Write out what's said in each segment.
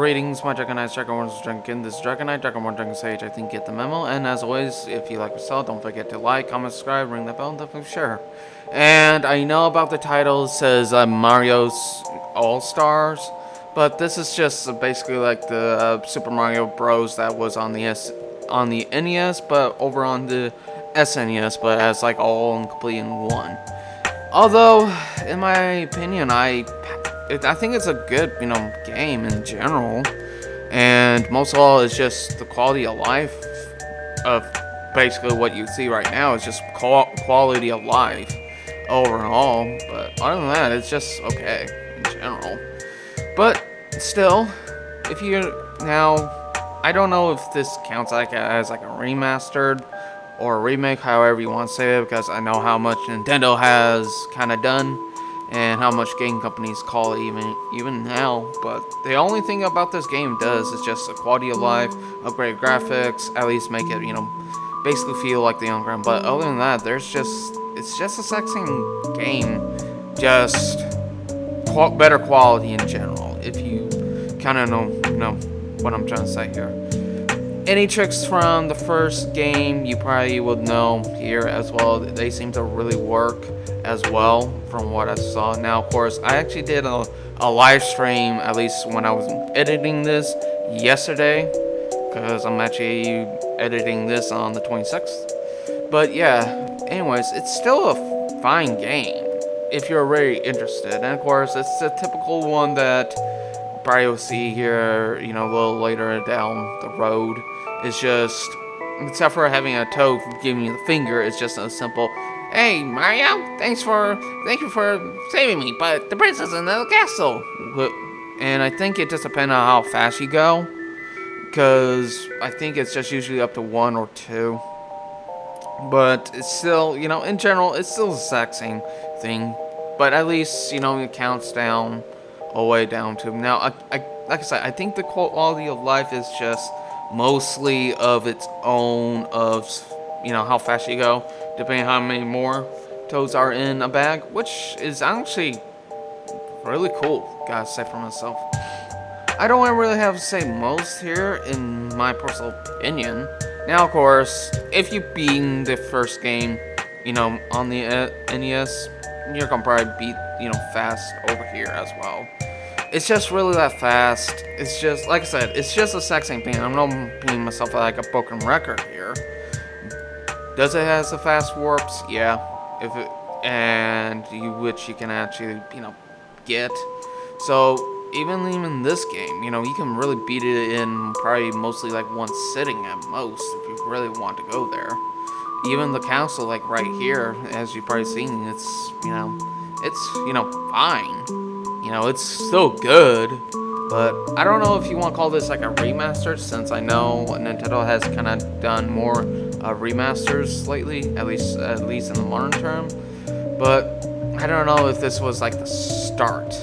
Greetings, my Dragon Knights, Dragonborn, Dragon. This is Dragon Knight, Dragonborn, Dragon Sage. I think you get the memo. And as always, if you like what you saw, don't forget to like, comment, subscribe, ring the bell, and definitely share. And I know about the title, it says Mario's All Stars, but this is just basically like the Super Mario Bros. That was on the NES, but over on the SNES, but as like all and complete in one. Although, in my opinion, I think it's a good, game in general, and most of all, it's just the quality of life of basically what you see right now is just quality of life overall. But other than that, it's just okay in general. But still, if you I don't know if this counts as like a remastered or a remake, however you want to say it, because I know how much Nintendo has kind of done and how much game companies call it even now. But the only thing about this game does is just a quality of life, upgrade graphics, at least make it, basically feel like the young ground. But other than that, it's just a sexy game, just better quality in general, if you kind of know what I'm trying to say here. Any tricks from the first game you probably would know here as well. They seem to really work as well from what I saw. Now, of course, I actually did a live stream, at least when I was editing this yesterday, because I'm actually editing this on the 26th. But yeah, anyways, it's still a fine game if you're really interested. And of course, it's a typical one that probably will see here, a little later down the road. It's just, except for having a toad giving you the finger, it's just a simple, "Hey Mario, thank you for saving me, but the princess is in the castle." And I think it just depends on how fast you go, because I think it's just usually up to 1 or 2. But it's still, in general, it's still a sexing thing. But at least, it counts down all the way down to now. Like I said, I think the quality of life is just mostly of its own of how fast you go, depending on how many more toads are in a bag, which is actually really cool, gotta say for myself. I don't really have to say most here in my personal opinion. Now, of course, if you beat the first game, on the NES, you're gonna probably beat fast over here as well. It's just really that fast. It's just, like I said, it's just a sexing thing. I'm not beating myself like a broken record here. Does it have the fast warps? Yeah. Which you can actually, get. So, even this game, you can really beat it in probably mostly like one sitting at most, if you really want to go there. Even the castle, like right here, as you've probably seen, it's, fine. It's still good, but I don't know if you want to call this like a remaster, since I know Nintendo has kind of done more remasters lately, at least in the modern term. But I don't know if this was like the start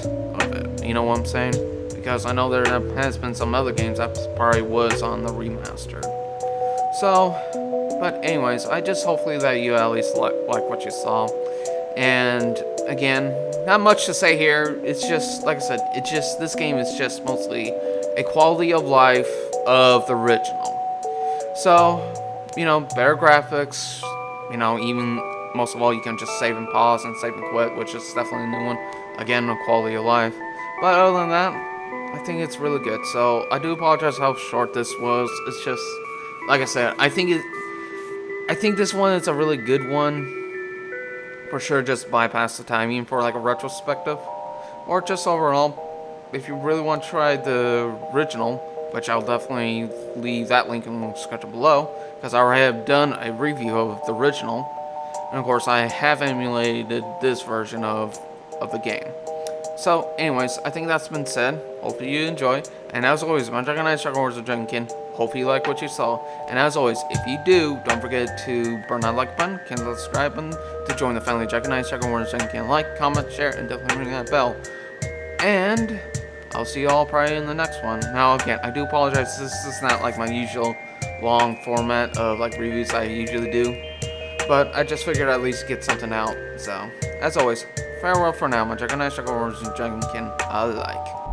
of it. You know what I'm saying? Because I know there has been some other games that probably was on the remaster. So, but anyways, I just hopefully that you at least like what you saw. And again, not much to say here. It's just, like I said, this game is just mostly a quality of life of the original. So, better graphics, even most of all, you can just save and pause and save and quit, which is definitely a new one. Again, a quality of life. But other than that, I think it's really good. So, I do apologize how short this was. It's just, like I said, I think this one is a really good one. For sure, just bypass the timing for like a retrospective, or just overall. If you really want to try the original, which I'll definitely leave that link in the description below, because I already have done a review of the original, and of course I have emulated this version of the game. So, anyways, I think that's been said. Hopefully you enjoy, and as always, my Dragon Knight, Dragon Wars, and Dragon King. Hopefully you like what you saw, and as always, if you do, don't forget to burn that like button, cancel the subscribe button, to join the family of Dragon Knights, Dragon Wars, and Dragon King. Like, comment, share, and definitely ring that bell. And I'll see you all probably in the next one. Now, again, I do apologize. This is not like my usual long format of like reviews I usually do, but I just figured I'd at least get something out. So, as always, farewell for now, my Dragon Knights, Dragon Wars, and Dragon King. I like.